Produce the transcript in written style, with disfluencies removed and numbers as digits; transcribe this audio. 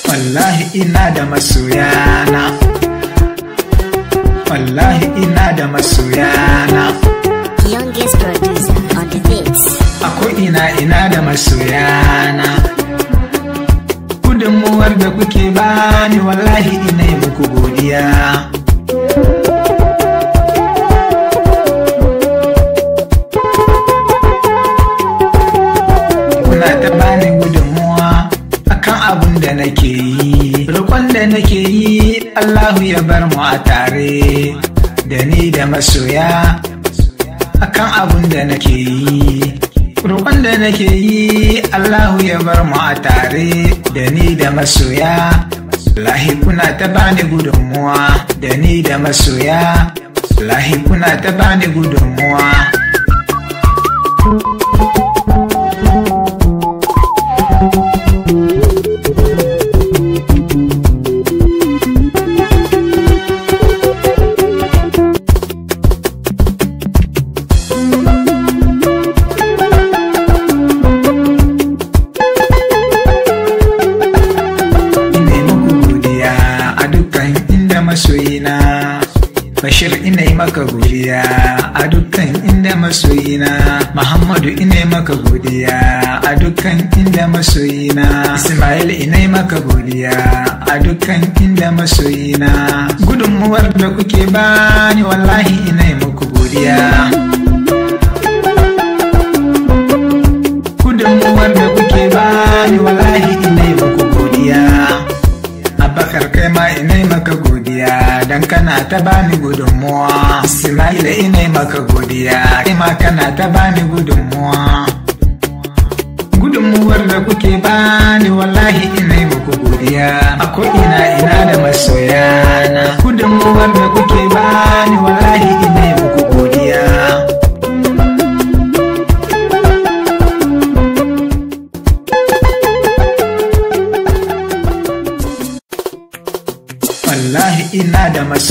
Wallahi ina da masoyana, wallahi ina da masoyana. Youngest producer on the beats. Ako ina da masoyana. Gudunmuwar da kuke bani wallahi ina yi muku godiya. Kuna ta bani gudunmuwa akan abin da nake yi, roƙon da nake yi Allahu ya bar mu a tare da ni da masoya akan abin da nake yi, roƙon da nake yi Allahu ya bar mu a tare da ni da masoya. Wallahi kuna ta bani gudunmuwa da ni da masoya, wallahi kuna ta bani gudunmuwa. Masoyina Bashir ina yi maka godiya a dukkan inda masoyina, Muhammadu ina yi maka godiya a dukkan inda masoyina, Ismail ina yi maka godiya a dukkan inda masoyina. Gudunmuwar da kuke bani wallahi ina yi muku godiya. Gudunmuwar da kuke bani wallahi ina yi muku godiya. Abakar kai ma ina yi maka godiya dan kana ta bani gudunmuwa. Ismaila ina yi maka godiya kai ma kana ta bani gudunmuwa. Gudunmuwar da kuke bani wallahi ina yi muku godiya. Ako ina da masoyana. Gudunmuwar da kuke bani wallahi ina yi muku godiya. Wallahi ina da masoyana.